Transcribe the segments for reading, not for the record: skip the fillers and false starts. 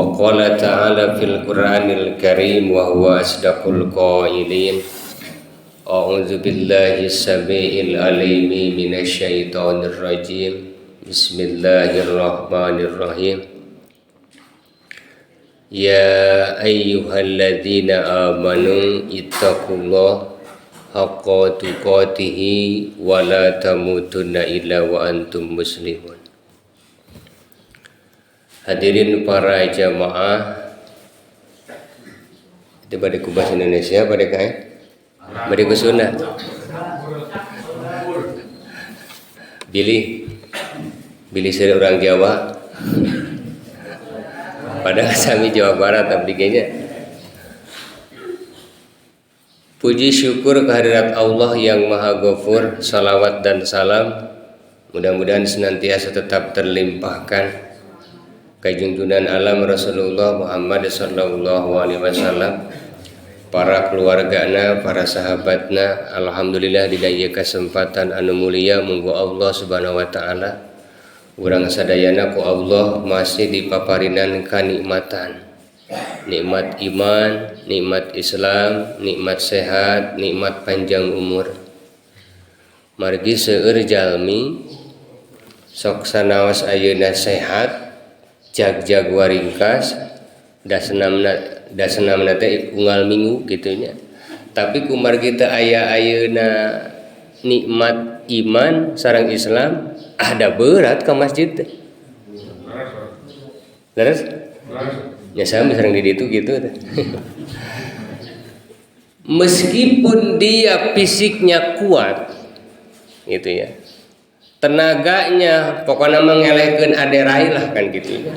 Wa qala ta'ala fil Qur'anil Karim wa huwa asdaqul qailin. A'udzu billahi as-sami'il 'alimi minasy syaithanir rajim. Bismillahirrahmanirrahim. Ya ayyuhalladzina amanu ittaqullaha haqqa tuqatih wa la tamutunna illa wa antum muslimun. Hadirin para jamaah, itu pada kubah Indonesia, pada pada kusuna. Bilih seri orang Jawa. Padahal kami Jawa Barat abdiganya. Puji syukur kehadirat Allah yang Maha Ghafur, salawat dan salam mudah-mudahan senantiasa tetap terlimpahkan junjungan alam Rasulullah Muhammad sallallahu alaihi wasallam, para keluargana, para sahabatna. Alhamdulillah didaya kesempatan anu mulia munggu Allah subhanahu wa ta'ala urang sadayana ku Allah masih dipaparinan kanikmatan, nikmat iman, nikmat Islam, nikmat sehat, nikmat panjang umur. Margi seueur jalmi sok sanaos ayeuna sehat, jag waringkas, dasenamna teh unggal minggu gitunya. Tapi kumar kita ayeuna nikmat iman sareng Islam ada berat ke masjid teh. Leres? Ya saya sering di ditu gitu teh. Meskipun dia fisiknya kuat gitu ya, tenaganya pokoknya mengelehkeun aderai lah kan gitu ya.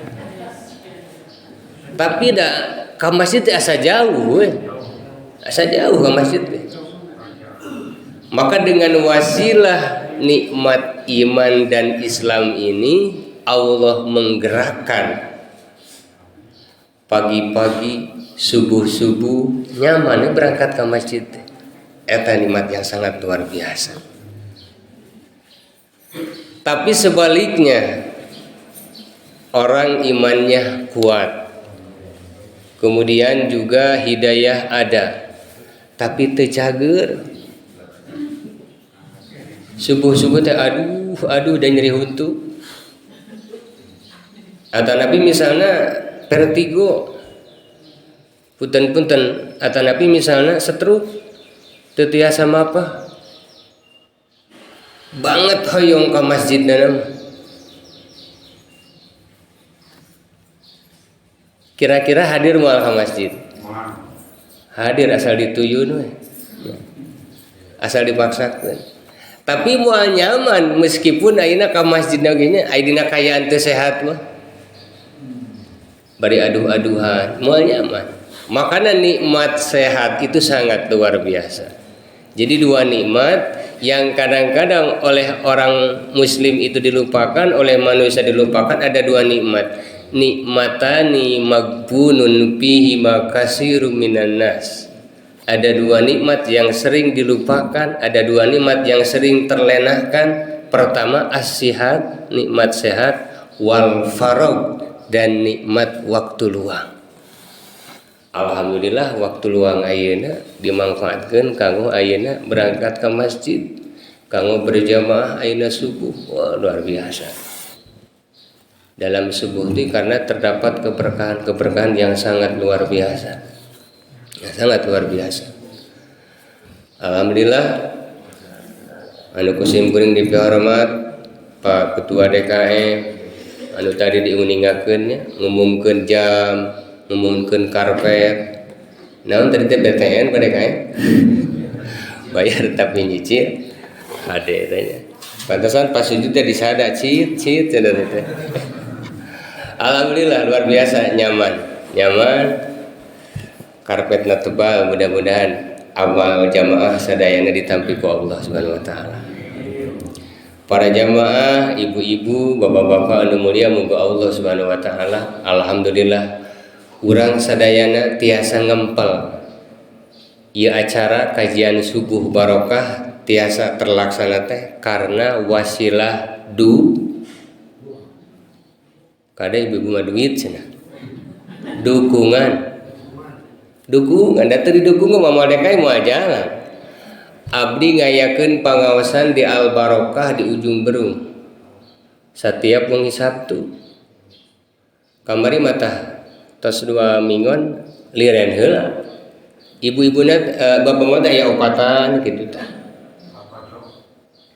Tapi dah ke masjid asa jauh ke masjid. Maka dengan wasilah nikmat iman dan Islam ini Allah menggerakkan pagi-pagi subuh-subuh nyaman berangkat ke masjid. Eta nikmat yang sangat luar biasa. Tapi sebaliknya, orang imannya kuat, kemudian juga hidayah ada, tapi tercager. Subuh-subuh teh aduh dan nyeri huntu. Atau Nabi misalnya vertigo, punten atau Nabi misalnya stroke, teu tiasa mapah. Banget hoyong ke masjid dalam. Kira-kira hadir moal ke masjid. Hadir asal dituyun we. Asal dipaksakeun. Tapi moal nyaman meskipun ayeuna ka masjid nagenya ayeuna kayaan teu sehat mah. Bari aduh-aduhan, moal nyaman. Makanya nikmat sehat itu sangat luar biasa. Jadi dua nikmat yang kadang-kadang oleh orang muslim itu dilupakan, oleh manusia dilupakan. Ada dua nikmat, nikmatani magbunun fihi makasirum minan nas. Ada dua nikmat yang sering dilupakan, ada dua nikmat yang sering terlenahkan. Pertama as-sihat, nikmat sehat, wal faragh, dan nikmat waktu luang. Alhamdulillah waktu luang ayeuna dimanfaatkeun kanggo ayeuna berangkat ke masjid, kanggo berjamaah ayeuna subuh. Wah, luar biasa. Dalam subuh itu karena terdapat keberkahan yang sangat luar biasa. Ya, sangat luar biasa. Alhamdulillah anu kusim kuring dipihormat Pak Ketua DKM anu tadi diuningakeun nya, ngumumkeun jam, ngumumkeun karpet. Naon tadi teh BTN pada kae? Bayar tapi nyicil. Hade tanya. Pantesan pas sujud teh disada cit cenah teh. Alhamdulillah luar biasa nyaman. Karpetna tebal, mudah-mudahan amal jamaah sadayana ditampi ku Allah Subhanahu wa taala. Para jamaah, ibu-ibu, bapak-bapak anu mulia muga Allah Subhanahu wa taala, alhamdulillah urang sadayana tiasa ngempel ieu acara kajian subuh barokah tiasa terlaksana teh karena wasilah kada ibu-ibu mah duit cenah. dukungan datu didukung mama dekai mau jalan abdi ngayakeun pangaosan di Al Barokah di ujung Berung setiap wengi Sabtu kamari mata tos 2 minggon liren heula ibu-ibuna bapak mah aya opatan kitu tah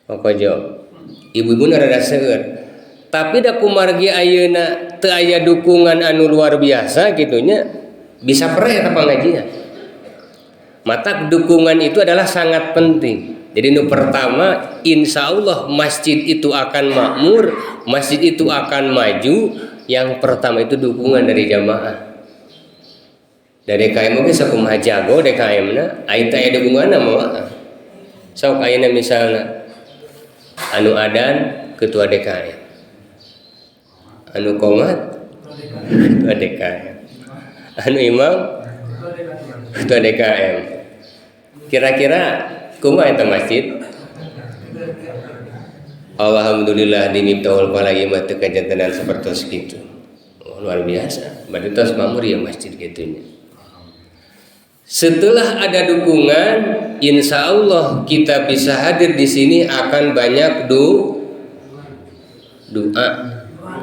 papajo ibu-ibuna rada seueur tapi da kumargi ayeuna teu aya dukungan anu luar biasa gitunya bisa pereh apa ngajian mata dukungan itu adalah sangat penting. Jadi nu pertama insya Allah masjid itu akan makmur, masjid itu akan maju. Yang pertama itu dukungan dari jamaah. Dari DKM mungkin sakumaha jago DKM na aita aya dukungan mah sok ayeuna misalna anu adan ketua DKM anu komat ketua DKM anu imam ketua DKM kira-kira kumaha eta masjid alhamdulillah di Miftahul Falah ieu mah teu kajantenan sapertos kitu luar biasa berarti tos makmur ya masjid gitunya. Setelah ada dukungan insya Allah kita bisa hadir di sini akan banyak doa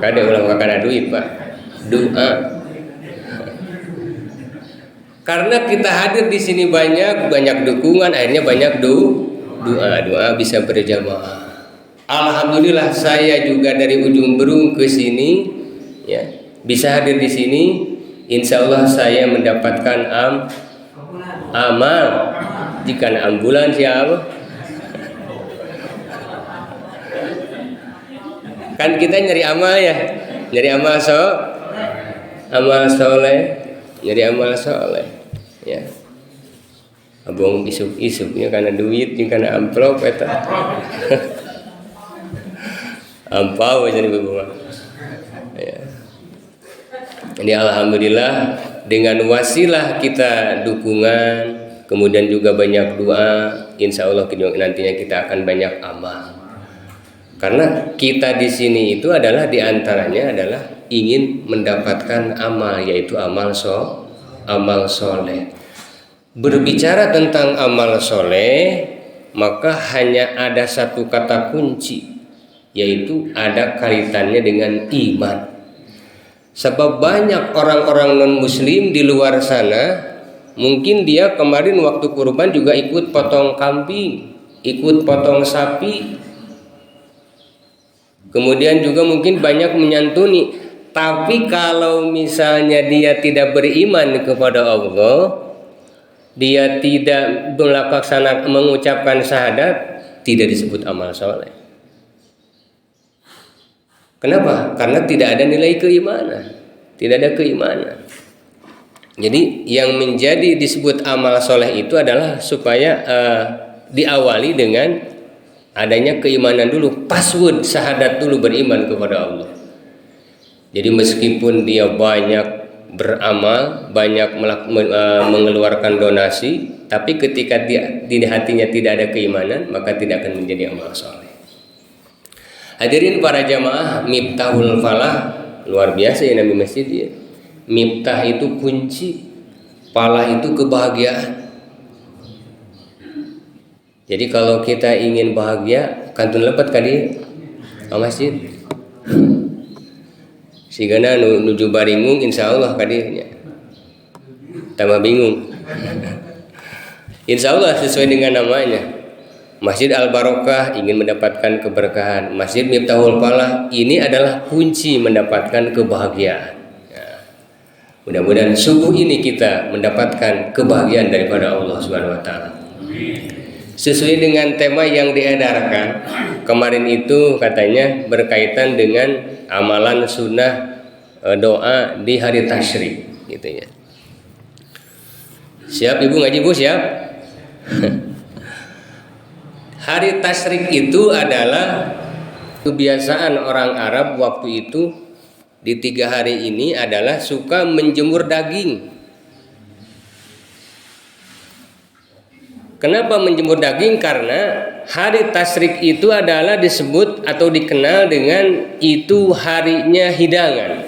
kada ulang kada duit Pak doa. Karena kita hadir di sini banyak dukungan, akhirnya banyak doa bisa berjamaah. Alhamdulillah saya juga dari ujung Berung ke sini, ya bisa hadir di sini. Insya Allah saya mendapatkan amal. Jika ambulans siapa? Kan kita nyari amal ya, nyari amal soleh, nyari amal soleh. Ya, abang isuk-isuknya karena duit, karena amplop eta, ampau jadi bapak. Ya. Jadi alhamdulillah dengan wasilah kita dukungan, kemudian juga banyak doa, insya Allah nantinya kita akan banyak amal. Karena kita di sini itu adalah diantaranya adalah ingin mendapatkan amal, yaitu amal soleh. Berbicara tentang amal soleh, maka hanya ada satu kata kunci, yaitu ada kaitannya dengan iman. Sebab banyak orang-orang non-muslim di luar sana, mungkin dia kemarin waktu kurban juga ikut potong kambing, ikut potong sapi, kemudian juga mungkin banyak menyantuni. Tapi kalau misalnya dia tidak beriman kepada Allah, dia tidak melaksanakan mengucapkan syahadat, tidak disebut amal soleh. Kenapa? Karena tidak ada nilai keimanan, tidak ada keimanan. Jadi yang menjadi disebut amal soleh itu adalah supaya diawali dengan adanya keimanan dulu, password syahadat dulu, beriman kepada Allah. Jadi meskipun dia banyak beramal, banyak mengeluarkan donasi, tapi ketika di hatinya tidak ada keimanan, maka tidak akan menjadi amal soleh. Hadirin para jamaah, Miftahul Falah luar biasa ya Nabi masjid ya. Miftah itu kunci, falah itu kebahagiaan. Jadi kalau kita ingin bahagia, kantun lepat kadi masjid. Sigana nuju baringung insya Allah kadinya tambah bingung. Insya Allah sesuai dengan namanya Masjid Al Barokah ingin mendapatkan keberkahan. Masjid Miftahul Falah ini adalah kunci mendapatkan kebahagiaan. Ya. Mudah-mudahan subuh ini kita mendapatkan kebahagiaan daripada Allah Subhanahu Wa Taala. Sesuai dengan tema yang diedarkan kemarin itu katanya berkaitan dengan amalan sunnah doa di hari tasyrik gitu ya. Siap ibu ngaji bu siap? Hari tasyrik itu adalah kebiasaan orang Arab waktu itu di 3 hari ini adalah suka menjemur daging. Kenapa menjemur daging? Karena hari tasyrik itu adalah disebut atau dikenal dengan itu harinya hidangan.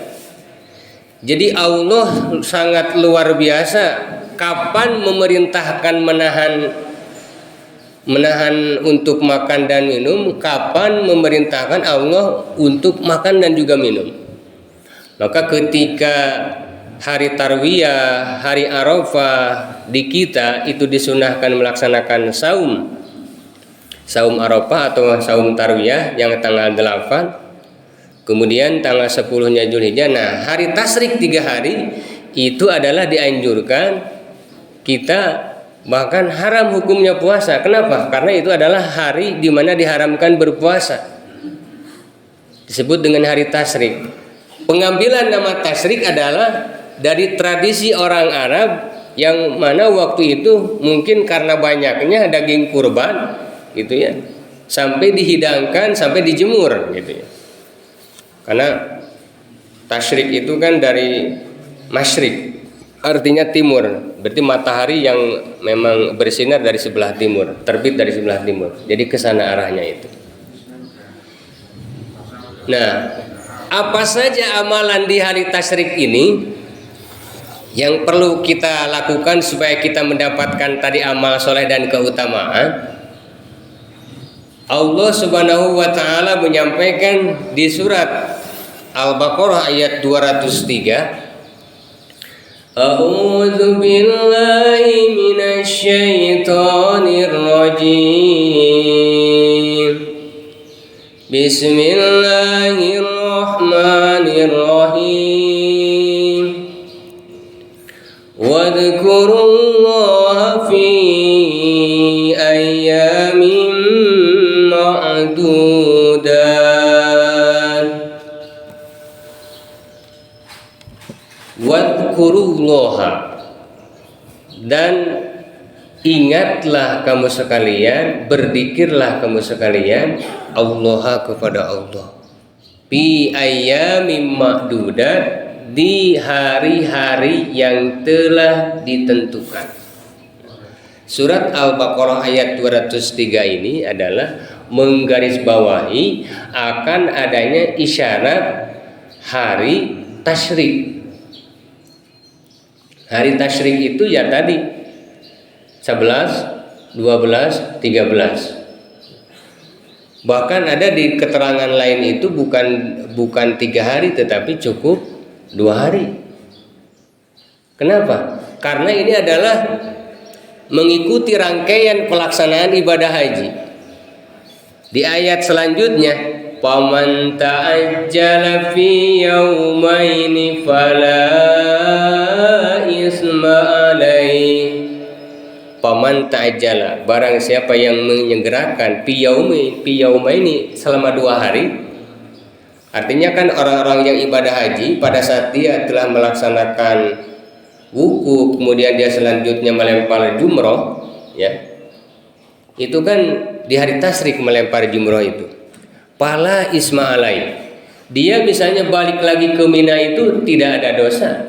Jadi Allah sangat luar biasa kapan memerintahkan menahan untuk makan dan minum, kapan memerintahkan Allah untuk makan dan juga minum. Maka ketika hari Tarwiyah, hari Arafah di kita itu disunahkan melaksanakan saum Arafah atau saum Tarwiyah yang tanggal 8, kemudian tanggal 10-nya Zulhijjah. Nah, hari tasyrik 3 hari itu adalah dianjurkan kita, bahkan haram hukumnya puasa. Kenapa? Karena itu adalah hari di mana diharamkan berpuasa. Disebut dengan hari tasyrik. Pengambilan nama tasyrik adalah dari tradisi orang Arab yang mana waktu itu mungkin karena banyaknya daging kurban gitu ya, sampai dihidangkan, sampai dijemur gitu ya. Karena tasyrik itu kan dari masyrik, artinya timur, berarti matahari yang memang bersinar dari sebelah timur, terbit dari sebelah timur, jadi ke sana arahnya itu. Nah, apa saja amalan di hari tasyrik ini yang perlu kita lakukan supaya kita mendapatkan tadi amal soleh dan keutamaan? Allah Subhanahu wa taala menyampaikan di surat Al-Baqarah ayat 203, A'udzu billahi minasy syaithanir rajim. Bismillahirrahmanirrahim. Wadhkurullaha fi ayyamin ma'dudat. Wadhkurullaha, dan ingatlah kamu sekalian, berzikirlah kamu sekalian Allah kepada Allah fi ayyamin ma'dudat, di hari-hari yang telah ditentukan. Surat Al-Baqarah ayat 203 ini adalah menggarisbawahi akan adanya isyarat hari tasyrik. Hari tasyrik itu ya tadi 11, 12, 13. Bahkan ada di keterangan lain itu bukan 3 hari tetapi cukup 2 hari. Kenapa? Karena ini adalah mengikuti rangkaian pelaksanaan ibadah haji. Di ayat selanjutnya, "Faman ta'ajjala fi yaumaini fala isma alaihi." Paman ta'ajjala, barang siapa yang menyegerakan fi yaumaini selama 2 hari. Artinya kan orang-orang yang ibadah haji pada saat dia telah melaksanakan wukuf, kemudian dia selanjutnya melempar jumroh, ya, itu kan di hari tasyrik melempar jumroh itu. Pala isma alai, dia misalnya balik lagi ke Mina itu tidak ada dosa,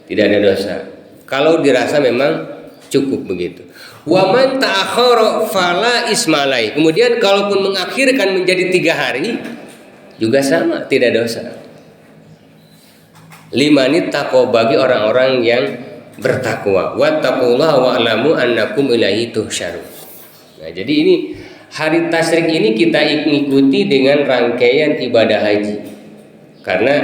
tidak ada dosa. Kalau dirasa memang cukup begitu. Wa man ta'akhkhara fala isma alai. Kemudian kalaupun mengakhirkan menjadi 3 hari juga sama, tidak dosa. Limanit taqwa, bagi orang-orang yang bertakwa. Wattaqullaha wa'lamu annakum ilaihi tuhsyarun. Nah, jadi ini hari tasyrik ini kita ikuti dengan rangkaian ibadah haji. Karena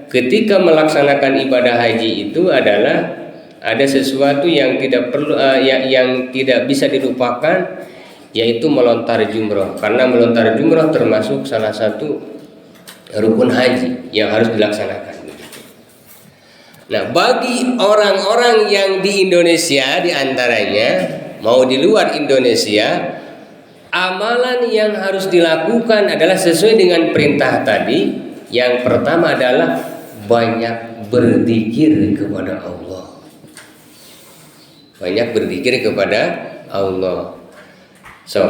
ketika melaksanakan ibadah haji itu adalah ada sesuatu yang tidak perlu yang tidak bisa dilupakan, yaitu melontar jumroh. Karena melontar jumroh termasuk salah satu rukun haji yang harus dilaksanakan. Nah, bagi orang-orang yang di Indonesia diantaranya mau di luar Indonesia, amalan yang harus dilakukan adalah sesuai dengan perintah tadi. Yang pertama adalah banyak berzikir kepada Allah. Banyak berzikir kepada Allah. So,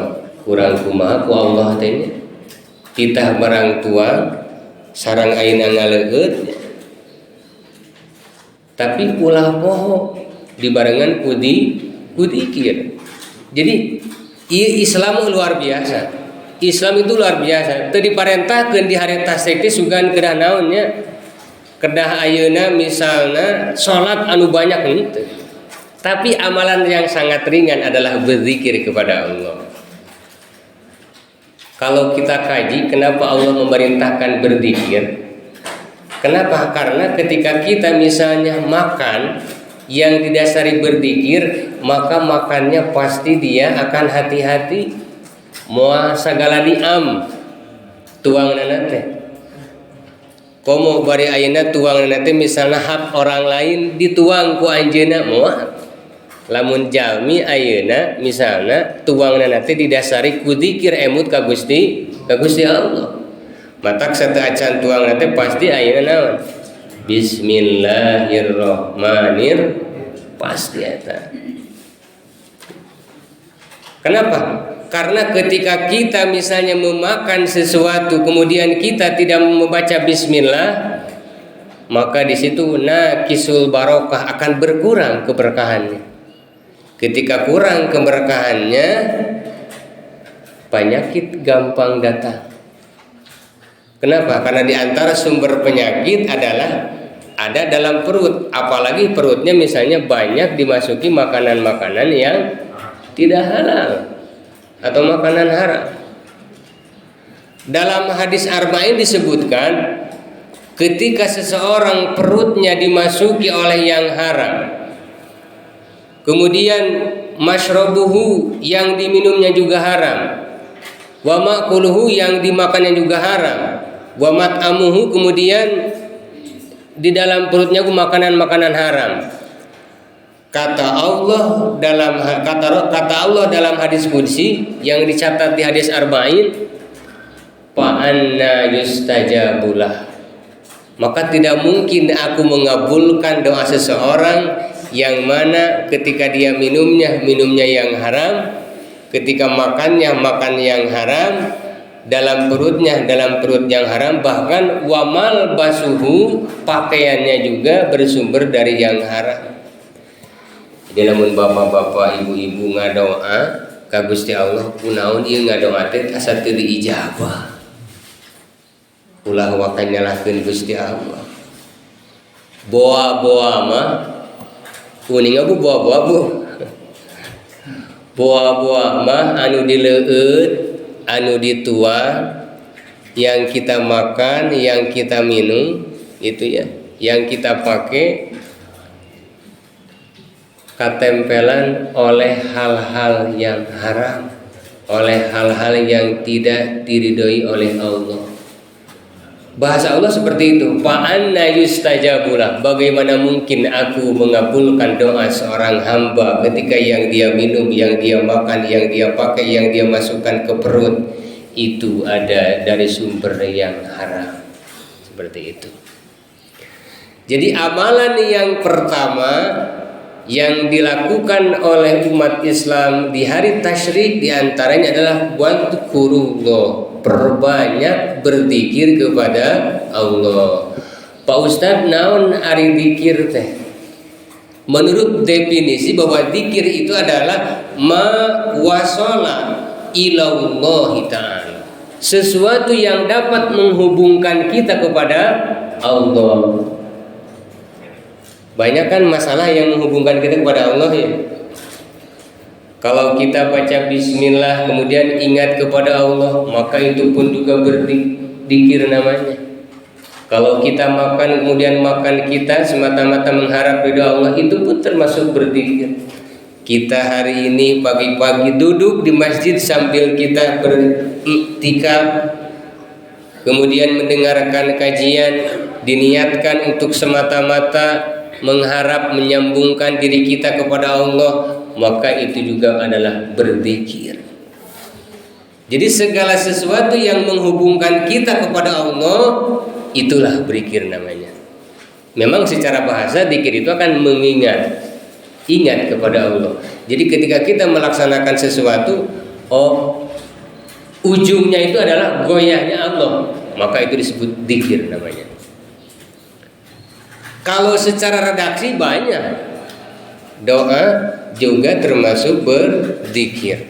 kurang kumaha ku Allah tanya. Kita barang tua sarang ayeuna ngaleut, tapi ulah poho dibarengan kudikir. Jadi Islam luar biasa. Islam itu luar biasa. Teu diparentahkeun di hari tasyrik teh sugan kedah naonnya. kedah ayeuna misalnya sholat anu banyak henteu. Tapi amalan yang sangat ringan adalah berzikir kepada Allah. Kalau kita kaji kenapa Allah memerintahkan berzikir? Kenapa? Karena ketika kita misalnya makan yang didasari berzikir, maka makannya pasti dia akan hati-hati. Moal sagala niam tuanganna teh. Komo bari ayeuna tuanganna teh misalnya hak orang lain dituang ku anjeunna moal. Lamun jalmi ayeuna misalnya tuanganna teh didasari ku zikir emut ka Gusti Allah. Matak sateu acan tuanganna teh pasti ayeuna naon? Bismillahirrahmanirrahim. Pasti eta. Kenapa? Karena ketika kita misalnya memakan sesuatu kemudian kita tidak membaca bismillah, maka di situ naqisul barokah, akan berkurang keberkahannya. Ketika kurang keberkahannya, penyakit gampang datang. Kenapa? Karena di antara sumber penyakit adalah ada dalam perut, apalagi perutnya misalnya banyak dimasuki makanan-makanan yang tidak halal atau makanan haram. Dalam hadis arba'in disebutkan ketika seseorang perutnya dimasuki oleh yang haram, kemudian masyrabuhu yang diminumnya juga haram, wa ma'kuluhu yang dimakannya juga haram, wa mat'amuhu kemudian di dalam perutnya makanan-makanan haram. Kata Allah dalam hadis qudsi yang dicatat di hadis arba'in, fa anna yustajabulah, maka tidak mungkin aku mengabulkan doa seseorang yang mana ketika dia minumnya yang haram, ketika makannya makan yang haram, dalam perut yang haram, bahkan wamal basuhu pakaiannya juga bersumber dari yang haram. Jadi namun bapak-bapak ibu-ibu ngadoa ka Gusti Allah kunaon ieu ngadoa teh asa teu diijabah. Ulah wae nyalahkeun Gusti Allah. Boa-boa mah kuning abu boa-boa bu. Boa-boa mah anu dileueut, anu dituang, yang kita makan, yang kita minum itu ya, yang kita pakai ketempelan oleh hal-hal yang haram, oleh hal-hal yang tidak diridhoi oleh Allah. Bahasa Allah seperti itu, fa anna yustajabulah, bagaimana mungkin aku mengabulkan doa seorang hamba ketika yang dia minum, yang dia makan, yang dia pakai, yang dia masukkan ke perut itu ada dari sumber yang haram. Seperti itu. Jadi amalan yang pertama yang dilakukan oleh umat Islam di hari tasyrik diantaranya adalah wadkurullah, perbanyak berzikir kepada Allah. Pak Ustadz, naon ari zikir teh? Menurut definisi bahwa zikir itu adalah ma wasala ilallahi ta'ala, sesuatu yang dapat menghubungkan kita kepada Allah. Banyak kan masalah yang menghubungkan kita kepada Allah ya. Kalau kita baca bismillah kemudian ingat kepada Allah, maka itu pun juga berzikir namanya. Kalau kita makan kemudian makan kita semata-mata mengharap ridha Allah, itu pun termasuk berzikir. Kita hari ini pagi-pagi duduk di masjid sambil kita beriktikaf, kemudian mendengarkan kajian, diniatkan untuk semata-mata mengharap menyambungkan diri kita kepada Allah, maka itu juga adalah berzikir. Jadi segala sesuatu yang menghubungkan kita kepada Allah, itulah berzikir namanya. Memang secara bahasa zikir itu akan ingat kepada Allah. Jadi ketika kita melaksanakan sesuatu, ujungnya itu adalah goyahnya Allah, maka itu disebut zikir namanya. Kalau secara redaksi banyak, doa juga termasuk berzikir.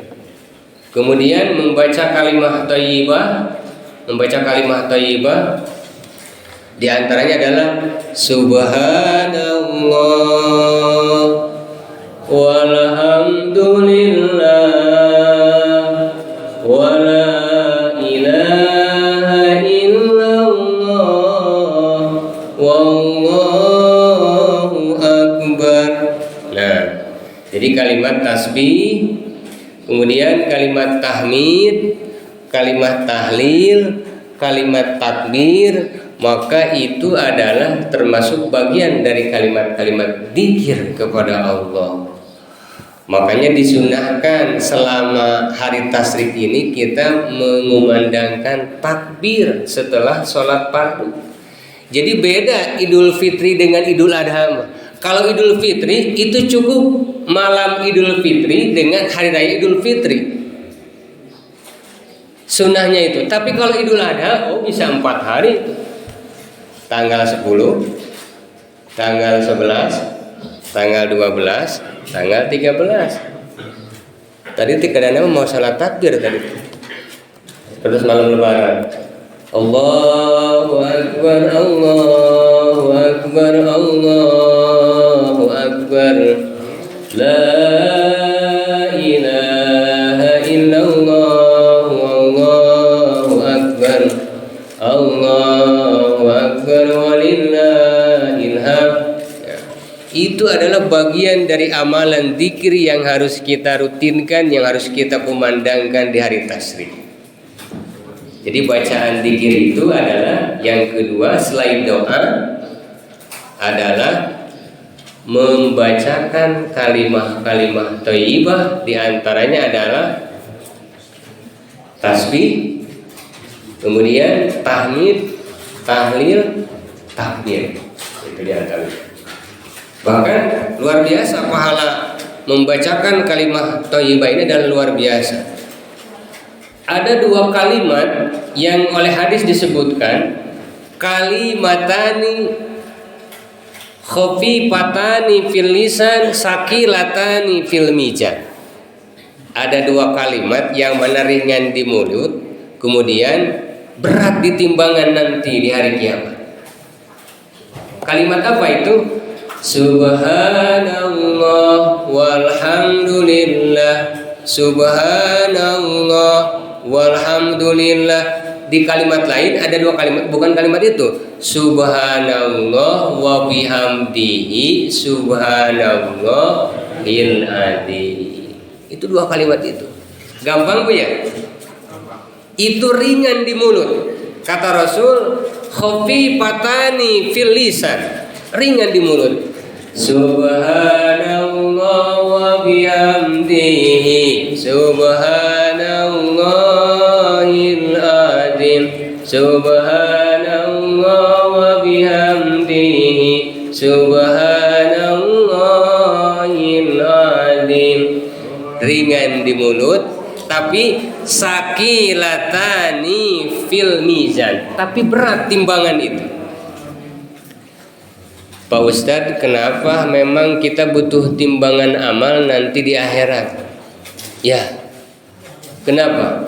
Kemudian membaca kalimat thayyibah, Di antaranya adalah subhanallah walhamdulillah wala ilaha illallah wallahu akbar. Nah, jadi kalimat tasbih, kemudian kalimat tahmid, kalimat tahlil, kalimat takbir, maka itu adalah termasuk bagian dari kalimat-kalimat dzikir kepada Allah. Makanya disunahkan selama hari tasyrik ini kita mengumandangkan takbir setelah sholat fardu. Jadi beda Idul Fitri dengan Idul Adha. Kalau Idul Fitri itu cukup malam Idul Fitri dengan hari raya Idul Fitri, sunnahnya itu. Tapi kalau Idul Adha, bisa 4 hari itu. Tanggal 10, tanggal 11, tanggal 12, tanggal 13. Tadi kadang-kadang mau salat takbir tadi. Terus malam lebaran. Allahu Akbar, Allahu Akbar, Allahu Akbar. La ilaha illallah, Allahu Akbar. Allahu Akbar walillahil hamd. Itu adalah bagian dari amalan zikir yang harus kita rutinkan, yang harus kita kumandangkan di hari tasyrik. Jadi bacaan zikir itu adalah yang kedua selain doa adalah membacakan kalimah-kalimah thayyibah, di antaranya adalah tasbih, kemudian tahmid, tahlil, takbir. Itu di antaranya. Bahkan luar biasa pahala membacakan kalimah thayyibah ini adalah luar biasa. Ada 2 kalimat yang oleh hadis disebutkan kalimatani khafifatani fil lisan sakilatani fil mizan. Ada 2 kalimat yang mana ringan di mulut, kemudian berat di timbangan nanti di hari kiamat. Kalimat apa itu? Subhanallah walhamdulillah, subhanallah walhamdulillah. Di kalimat lain ada 2 kalimat, bukan kalimat itu. Subhanallah wa bihamdihi subhanallahil adzim. Itu 2 kalimat itu. Gampang Bu ya? Itu ringan di mulut. Kata Rasul, khafifatani fil lisan. Ringan di mulut. Subhanallah wa bihamdihi subhanallahil adzim. Subhanallah wa bihamdihi subhanallahil adzim. Ringan di mulut, tapi sakilatani fil mizan, tapi berat timbangan itu. Pak Ustadz, kenapa memang kita butuh timbangan amal nanti di akhirat? Ya, kenapa?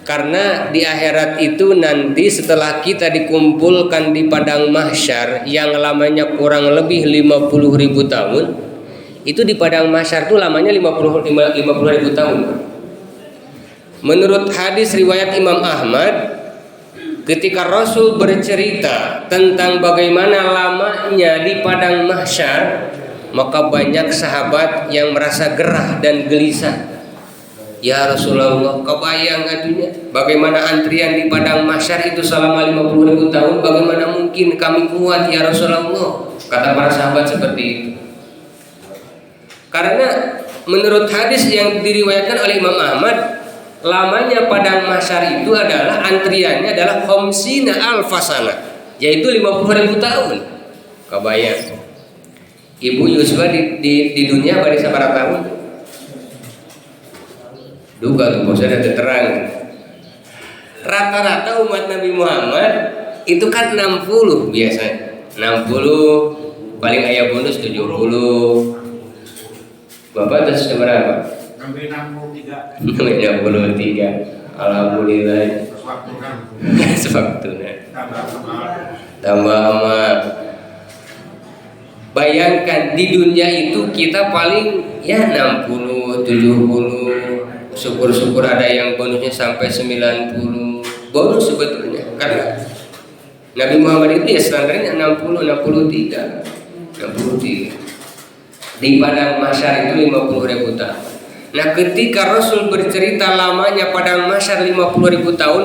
Karena di akhirat itu nanti setelah kita dikumpulkan di padang mahsyar yang lamanya kurang lebih 50.000 tahun, itu di padang mahsyar itu lamanya 50.000 tahun. Menurut hadis riwayat Imam Ahmad, ketika Rasul bercerita tentang bagaimana lamanya di padang mahsyar, maka banyak sahabat yang merasa gerah dan gelisah. Ya Rasulullah, kebayang atunya bagaimana antrian di padang mahsyar itu selama 50.000 tahun, bagaimana mungkin kami kuat ya Rasulullah? Kata para sahabat seperti itu. Karena menurut hadis yang diriwayatkan oleh Imam Ahmad, lamanya padang mahsyar itu adalah antriannya adalah khamsina alfasana, yaitu 50.000 tahun. Kebayang. Ibu Yuswa di dunia bari sabaraha tahun? Duga tuh maksudnya terang. Rata-rata umat Nabi Muhammad itu kan 60 biasanya. 60, paling ayah bonus 70. Bapak terus berapa? 63. 63. Alhamdulillah. Sewaktuna. Tambah amal. Bayangkan di dunia itu kita paling ya 60, 70. Syukur-syukur ada yang bonusnya sampai 90. Bonus sebetulnya. Karena Nabi Muhammad itu ya standarnya 60, 63. Di padang mahsyar itu 50.000 tahun. Nah, ketika Rasul bercerita lamanya padang mahsyar 50.000 tahun,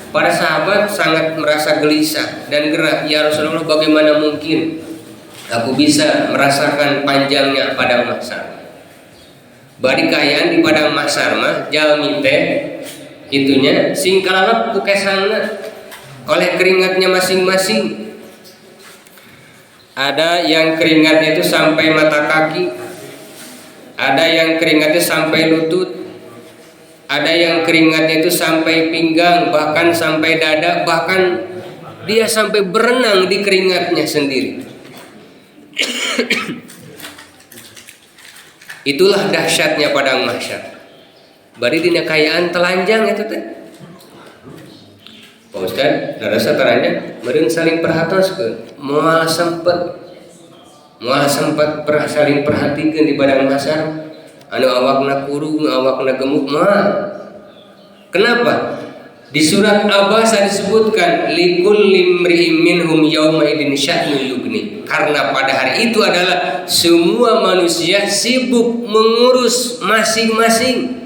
para sahabat sangat merasa gelisah dan gerah. Ya Rasulullah, bagaimana mungkin aku bisa merasakan panjangnya padang mahsyar? Bari kayaan di padang mahsyar mah jalmi teh itunya sing kalalap pukesanna oleh keringatnya masing-masing. Ada yang keringatnya itu sampai mata kaki, ada yang keringatnya sampai lutut, ada yang keringatnya itu sampai pinggang, bahkan sampai dada, bahkan dia sampai berenang di keringatnya sendiri. Itulah dahsyatnya padang mahsyar. Bari dina kayaan telanjang itu teh. Pak Ustad, rasa taranya meureun saling perhatoskeun, moal sempet saling perhatikeun di padang mahsyar. Anu awakna kurung, awakna gemuk mah. Kenapa? Di surat Abasa disebutkan likulli imri'in minhum yauma idin sya'nun yughni. Karena pada hari itu adalah semua manusia sibuk mengurus masing-masing.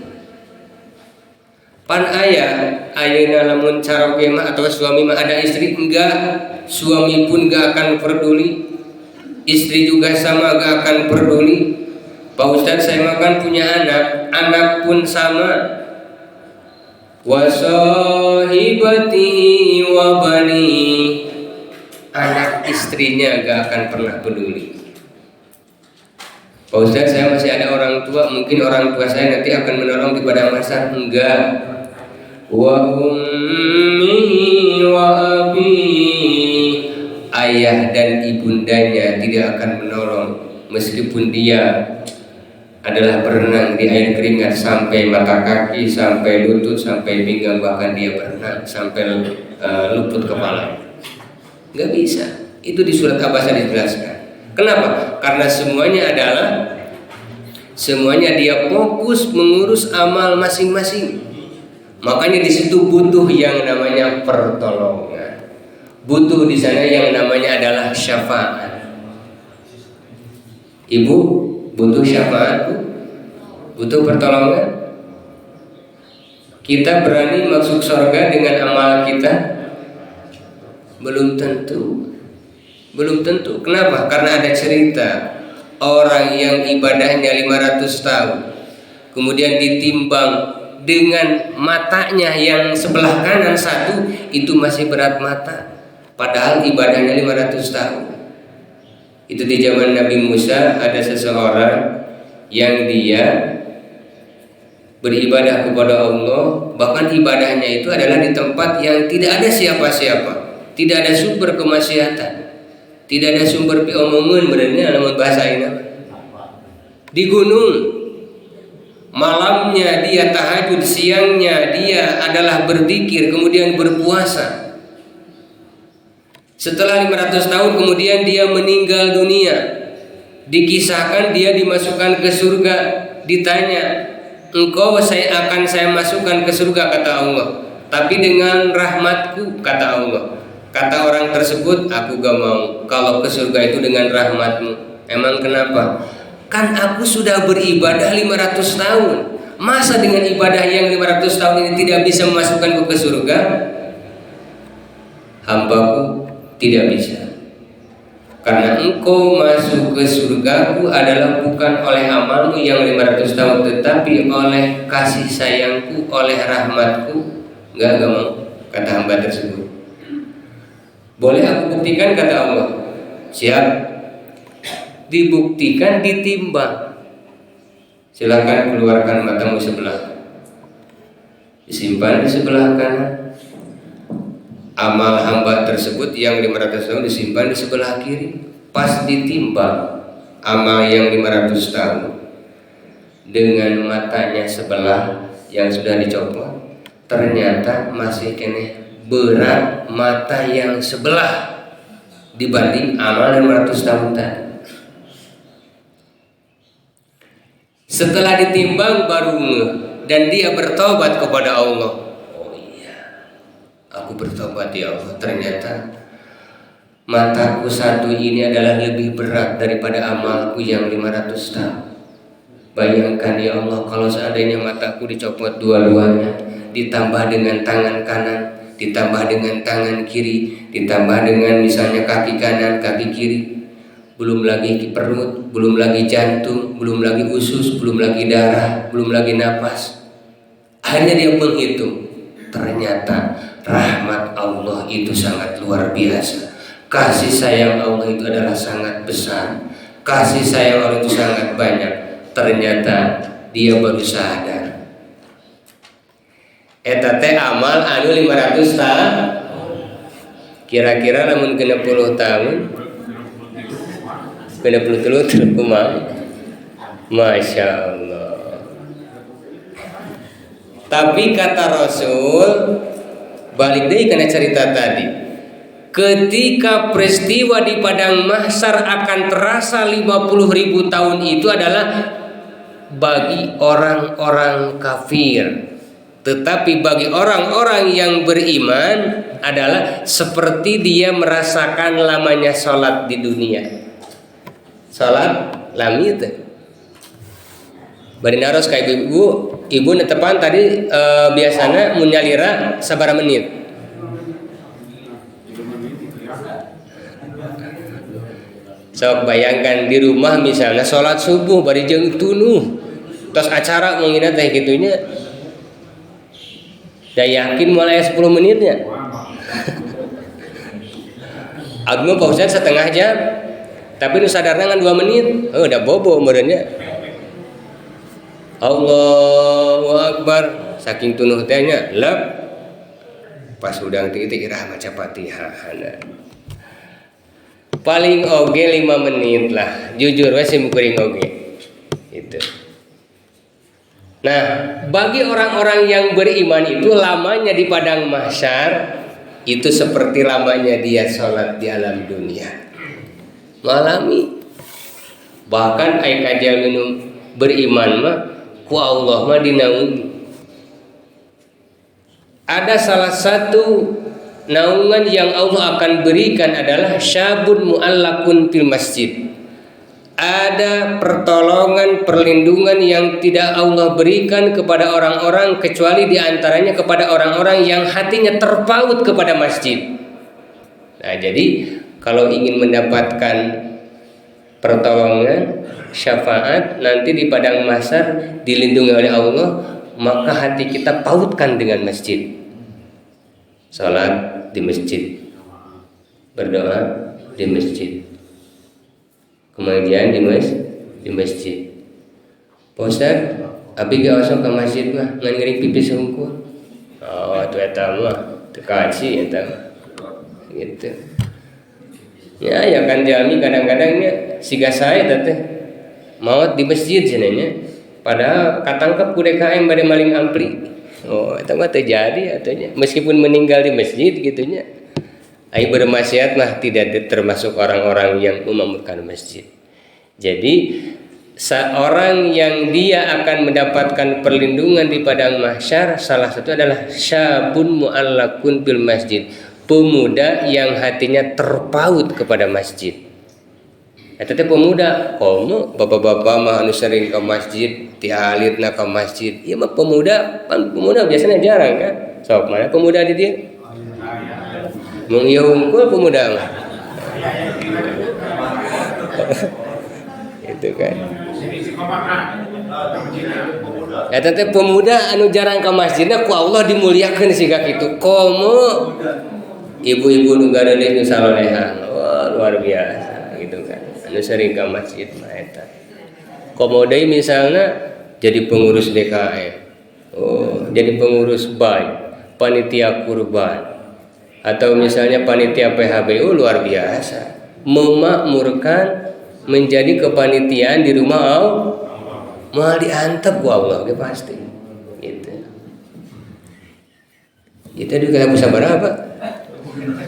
Pan ayeuna lamun caroge mah atau suami mah ada istri enggak, suami pun enggak akan peduli, istri juga sama enggak akan peduli. Pak Ustadz, saya makan punya anak pun sama. Wa sahibatihi wa bani, anak istrinya gak akan pernah peduli. Pak Ustadz, saya masih ada orang tua, mungkin orang tua saya nanti akan menolong di padang mahsyar. Enggak. Wa ummihi wa abi, ayah dan ibundanya tidak akan menolong meskipun dia adalah berenang di air keringat sampai mata kaki, sampai lutut, sampai pinggang, bahkan dia berenang sampai luput kepala. Nggak bisa. Itu di surat Abasa dijelaskan. Kenapa? Karena semuanya dia fokus mengurus amal masing-masing. Makanya di situ butuh yang namanya pertolongan. Butuh di sana yang namanya adalah syafaat. Ibu butuh syafaat, butuh pertolongan. Kita berani masuk surga dengan amal kita? Belum tentu. Kenapa? Karena ada cerita orang yang ibadahnya 500 tahun kemudian ditimbang dengan matanya yang sebelah kanan satu, itu masih berat mata, padahal ibadahnya 500 tahun. Itu di zaman Nabi Musa ada seseorang yang dia beribadah kepada Allah, bahkan ibadahnya itu adalah di tempat yang tidak ada siapa-siapa, tidak ada sumber kemaksiatan, tidak ada sumber piomongan, berarti alamat bahasa ini. Di gunung, malamnya dia tahajud, siangnya dia adalah berzikir, kemudian berpuasa. Setelah 500 tahun kemudian dia meninggal dunia. Dikisahkan dia dimasukkan ke surga. Ditanya, engkau saya masukkan ke surga, kata Allah, tapi dengan rahmatku, kata Allah. Kata orang tersebut, aku gak mau kalau ke surga itu dengan rahmatmu. Emang kenapa? Kan aku sudah beribadah 500 tahun. Masa dengan ibadah yang 500 tahun ini tidak bisa memasukkanku ke surga? Hambaku tidak bisa. Karena engkau masuk ke surgaku adalah bukan oleh amalmu yang 500 tahun, tetapi oleh kasih sayangku, oleh rahmatku. Enggak mau, kata hamba tersebut. Boleh aku buktikan, kata Allah. Siap. Dibuktikan, ditimbang. Silakan keluarkan matamu sebelah, disimpan di sebelah kanan. Amal hamba tersebut yang 500 tahun disimpan di sebelah kiri. Pas ditimbang amal yang 500 tahun dengan matanya sebelah yang sudah dicopot, ternyata masih kene berat mata yang sebelah dibanding amal 500 tahun tadi. Setelah ditimbang baru dan dia bertobat kepada Allah. Oh iya, aku bertobat ya Allah, ternyata mataku satu ini adalah lebih berat daripada amalku yang 500 tahun. Bayangkan ya Allah, kalau seandainya mataku dicopot dua-duanya, ditambah dengan tangan kanan, ditambah dengan tangan kiri, ditambah dengan misalnya kaki kanan, kaki kiri, belum lagi perut, belum lagi jantung, belum lagi usus, belum lagi darah, belum lagi napas. Hanya dia menghitung, ternyata rahmat Allah itu sangat luar biasa. Kasih sayang Allah itu adalah sangat besar. Kasih sayang Allah itu sangat banyak. Ternyata dia baru sadar. Eta teh amal anu 500 tahun. Kira-kira lamun kena 10 tahun. Kena 10 tahun kumaha? Masya Allah. Tapi kata Rasul, balik deui kana cerita tadi. Ketika peristiwa di padang mahsyar akan terasa 50.000 tahun itu adalah bagi orang-orang kafir. Tetapi bagi orang-orang yang beriman adalah seperti dia merasakan lamanya sholat di dunia. Sholat lami itu. Bari naros ka ibu netepan tadi biasanya munyalira sabaraha menit. Sok bayangkan di rumah misalnya sholat subuh bari jeung tunuh, terus acara mungkin teh gitunya, dah yakin mulai 10 menitnya. Agnu Pak Ustaz setengah jam, tapi nu sadarna ngan 2 menit, udah bobo meureunnya. Allahu Akbar, saking tunuh tehnya, lep. Pas udang titik irah maca Fatihah. Paling oge 5 menit lah, jujur we simkuring oge itu. Nah, bagi orang-orang yang beriman itu lamanya di padang mahsyar itu seperti lamanya dia sholat di alam dunia. Malami. Bahkan ai kajal minum beriman mah ku Allah mah dinaungi. Ada salah satu naungan yang Allah akan berikan adalah syabun mu'allakun fil masjid. Ada pertolongan, perlindungan yang tidak Allah berikan kepada orang-orang kecuali diantaranya kepada orang-orang yang hatinya terpaut kepada masjid. Nah, jadi kalau ingin mendapatkan pertolongan, syafaat nanti di padang mahsyar dilindungi oleh Allah, maka hati kita pautkan dengan masjid. Salat di masjid, berdoa di masjid, kemudian di masjid. Pak Ustaz, abi gak osok ke masjid mah ngan ngering pipis hungkul. Oh, itu eta mah teu kaji eta mah. Gitu. Ya kan jami kadang-kadang nya siga sae teh maot di masjid cenanya. Padahal katangkep ku DKM bade maling ampli. Oh, itu mah terjadi atunya. Meskipun meninggal di masjid gitunya. Ai bermaksiat mah tidak termasuk orang-orang yang memamurkan masjid. Jadi seorang yang dia akan mendapatkan perlindungan di padang mahsyar salah satu adalah syabun mu'allakun bil masjid, pemuda yang hatinya terpaut kepada masjid. Eta teh pemuda, komo bapak-bapak mah anu sering ke masjid, tialitna ke masjid. Ieu mah pemuda biasanya jarang kan. Sok mana pemuda di dieu? Mung ieu hungkul pemuda mah. Itu kan. Eta teh pemuda anu jarang ke masjidna ku Allah dimuliakeun siga kitu. Komo ibu-ibu nu gadeulih nu salolehan. Wah, luar biasa gitu kan. Anu sering ke masjid mah eta. Komodai misalnya jadi pengurus DKM. Oh, jadi pengurus BAI, panitia kurban. Atau misalnya panitia PHBU luar biasa. Memakmurkan menjadi kepanitiaan di rumah Allah. Mau diantep ku Allah ge pasti. Gitu. Itu juga bisa berapa?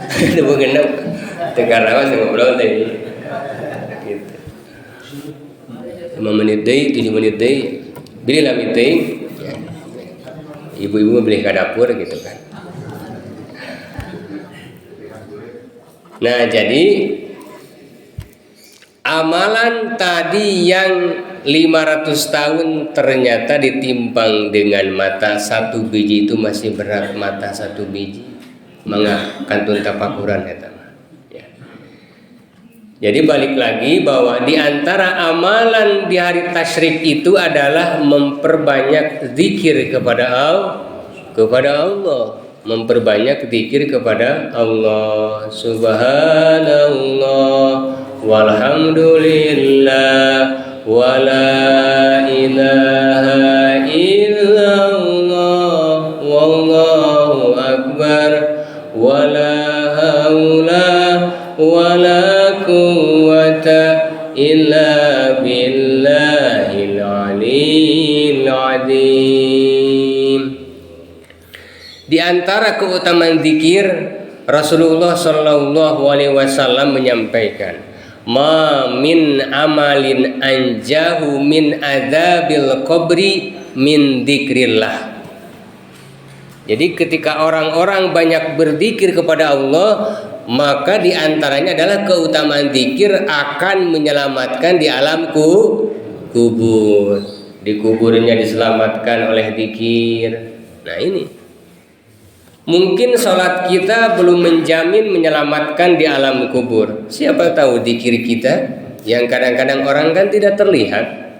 Ada genep. Tegar awas ngobrol tadi. Gitu. 5 menit deui, 7 menit deui. Beli lah meeting. Ya. Ibu-ibu beli ke dapur gitu kan. Nah, jadi amalan tadi yang 500 tahun ternyata ditimbang dengan mata satu biji itu masih berat mata satu biji. Mangga kantun tapakuran eta mah. Ya. Jadi balik lagi bahwa di antara amalan di hari tasyrik itu adalah memperbanyak zikir kepada Allah. Memperbanyak zikir kepada Allah. Subhanallah walhamdulillah wala ilaha illallah wallahu akbar wala haula wala quwwata illa billahil aliyyil azim. Di antara keutamaan zikir, Rasulullah Shallallahu Alaihi Wasallam menyampaikan, ma min amalin anjahu min adzabil qabri min dzikrillah. Jadi ketika orang-orang banyak berzikir kepada Allah, maka di antaranya adalah keutamaan zikir akan menyelamatkan di alam kubur. Di kuburnya diselamatkan oleh zikir. Nah ini. Mungkin sholat kita belum menjamin menyelamatkan di alam kubur. Siapa tahu zikir kita yang kadang-kadang orang kan tidak terlihat.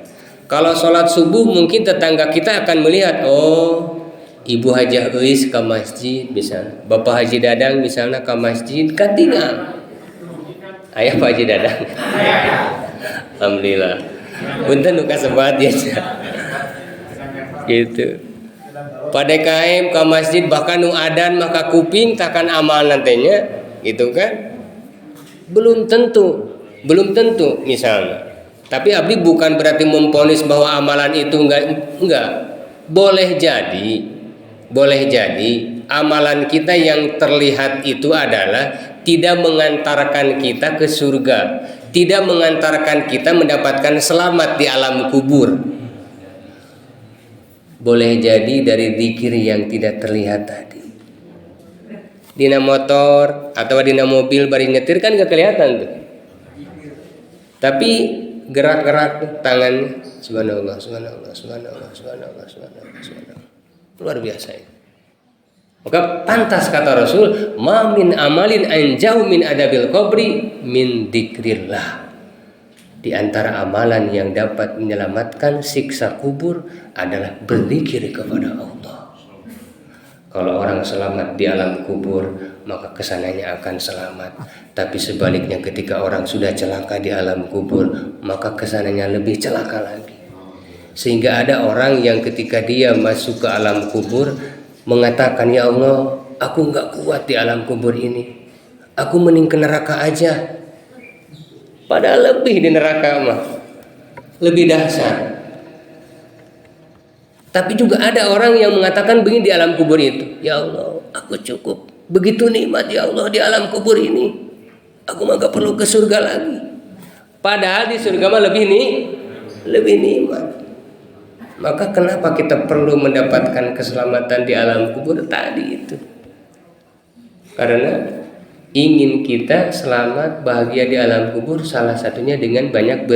Kalau sholat subuh mungkin tetangga kita akan melihat, oh Ibu Hajah Uis ke masjid misalnya, Bapak Haji Dadang misalnya ke masjid, kan tinggal. Ayah Pak Haji Dadang. Alhamdulillah. Punten nu kasebat ya. Gitu. Pada KM ke masjid bahkan nu adan maka kuping takkan amal nantinya gitu kan, belum tentu misalnya. Tapi abdi bukan berarti memponis bahwa amalan itu enggak. Boleh jadi amalan kita yang terlihat itu adalah tidak mengantarkan kita ke surga, tidak mengantarkan kita mendapatkan selamat di alam kubur. Boleh jadi dari zikir yang tidak terlihat tadi. Dina motor atau dina mobil bari nyetir kan gak kelihatan tuh. Tapi gerak-gerak tangannya subhanallah. Luar biasa ini. Maka pantas kata Rasul, ma min amalin anjau min adabil qabri min dzikrillah. Di antara amalan yang dapat menyelamatkan siksa kubur adalah berzikir kepada Allah. Kalau orang selamat di alam kubur, maka kesananya akan selamat. Tapi sebaliknya ketika orang sudah celaka di alam kubur, maka kesananya lebih celaka lagi. Sehingga ada orang yang ketika dia masuk ke alam kubur mengatakan, ya Allah, aku gak kuat di alam kubur ini. Aku mending ke neraka aja. Padahal lebih di neraka mah lebih dahsyat. Tapi juga ada orang yang mengatakan begini di alam kubur itu, ya Allah, aku cukup, begitu nikmat ya Allah di alam kubur ini, aku mah gak perlu ke surga lagi. Padahal di surga mah lebih nikmat. Maka kenapa kita perlu mendapatkan keselamatan di alam kubur tadi itu? Karena ingin kita selamat bahagia di alam kubur, salah satunya dengan banyak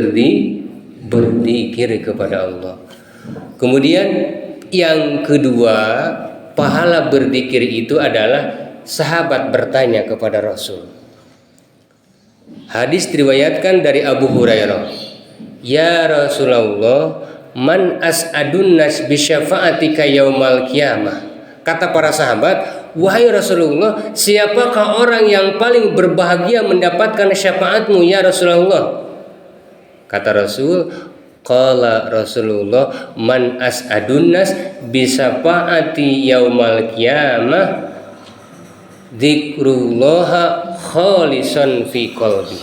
berzikir kepada Allah. Kemudian yang kedua, pahala berzikir itu adalah sahabat bertanya kepada Rasul. Hadis diriwayatkan dari Abu Hurairah. Ya Rasulullah, man as'adun nas bi syafa'atika yaumal qiyamah. Kata para sahabat, wahai Rasulullah, siapakah orang yang paling berbahagia mendapatkan syafaatmu ya Rasulullah? Kata Rasul, qala Rasulullah, man as'adun nas bi syafa'ati yaumal qiyamah dzikrullaha khalisan fi qalbi.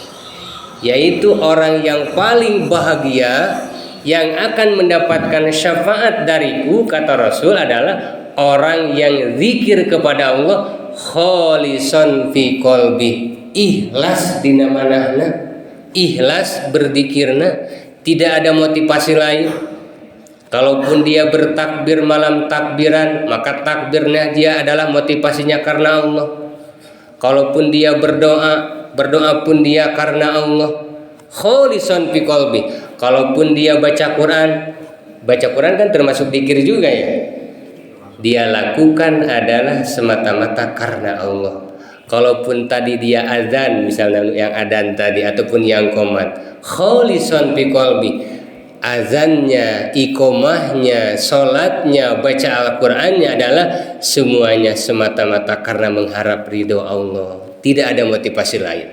Yaitu orang yang paling bahagia yang akan mendapatkan syafaat dariku, kata Rasul, adalah orang yang zikir kepada Allah kholisan fi qalbi, ikhlas dina manahna, ikhlas berzikirna, tidak ada motivasi lain. Kalaupun dia bertakbir malam takbiran, maka takbirnya dia adalah motivasinya karena Allah. Kalaupun dia berdoa, berdoa pun dia karena Allah. Kholisan fi qalbi. Kalaupun dia baca Quran kan termasuk zikir juga ya. Dia lakukan adalah semata-mata karena Allah. Kalaupun tadi dia azan, misalnya yang adzan tadi ataupun yang qomat, kholisan fi qalbi, azannya, iqomahnya, salatnya, baca Al-Qur'annya adalah semuanya semata-mata karena mengharap ridho Allah. Tidak ada motivasi lain.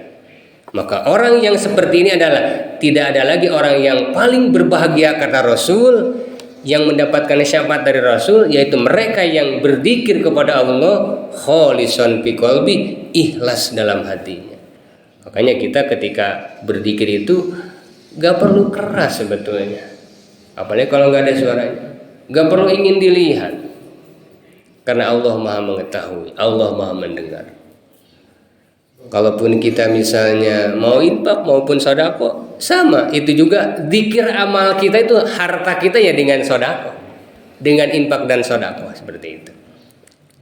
Maka orang yang seperti ini adalah tidak ada lagi orang yang paling berbahagia kata Rasul, yang mendapatkan syafaat dari Rasul, yaitu mereka yang berzikir kepada Allah kholisan fi qalbi, ikhlas dalam hatinya. Makanya kita ketika berzikir itu gak perlu keras sebetulnya, apalagi kalau gak ada suaranya. Gak perlu ingin dilihat, karena Allah maha mengetahui, Allah maha mendengar. Kalaupun kita misalnya mau infak maupun sodako, sama, itu juga zikir amal kita itu harta kita ya dengan sodako, dengan infak dan sodako, seperti itu.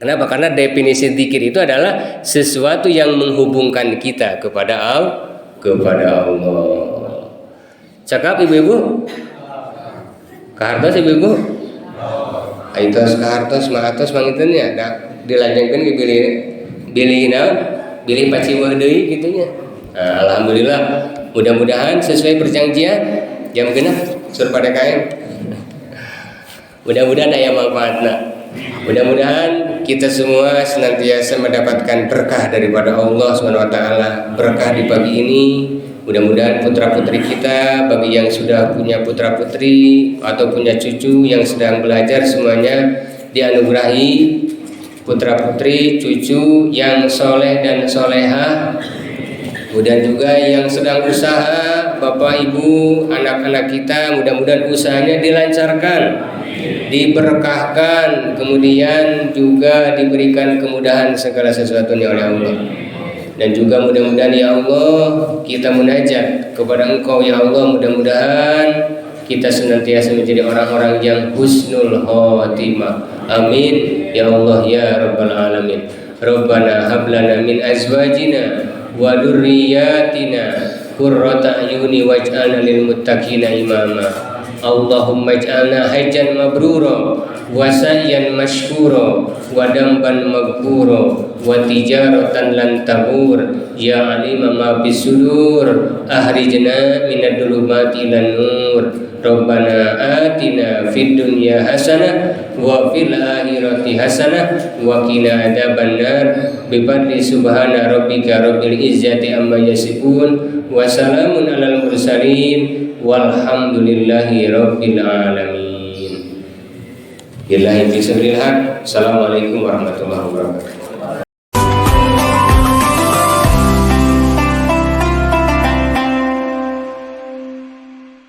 Kenapa? Karena definisi zikir itu adalah sesuatu yang menghubungkan kita kepada Allah. Cakap ibu-ibu? Kahartos ibu-ibu? Aitos kahartos maatos mangitunnya, dilanjutkan ke bilih paciweuh deui gitunya. Nah, alhamdulillah, mudah-mudahan sesuai perjanjian jam genap sur pada kain. Mudah-mudahan aya manfaatna. Mudah-mudahan kita semua senantiasa mendapatkan berkah daripada Allah Subhanahu wa taala. Berkah di pagi ini. Mudah-mudahan putra-putri kita, bagi yang sudah punya putra-putri atau punya cucu yang sedang belajar, semuanya dianugerahi putra-putri, cucu yang soleh dan soleha. Kemudian juga yang sedang usaha, bapak ibu, anak-anak kita, mudah-mudahan usahanya dilancarkan, diberkahkan, kemudian juga diberikan kemudahan segala sesuatunya oleh Allah. Dan juga mudah-mudahan ya Allah, kita munajat kepada Engkau ya Allah, mudah-mudahan kita senantiasa menjadi orang-orang yang husnul khotimah. Amin ya Allah ya rabbal alamin. Rabbana hab lana min azwajina wa dzurriyyatina qurrata a'yuni waj'alna lil muttaqina imama. Allahumma ij'alna hajjan mabrura wa sa'yan mashkura wa damban maghfura wa tijaratan lan tabur ya alima ma bisudur ahrijna minad dhulumati ilan nur. Rabbana atina fid dunya hasanah wa fil akhirati hasanah wa qina adzabannar. Bi fadli subhana rabbika rabbil izzati amma yasifun wa salamun alal mursalin walhamdulillahi rabbil alamin. Billahi taufiq. Assalamualaikum warahmatullahi wabarakatuh.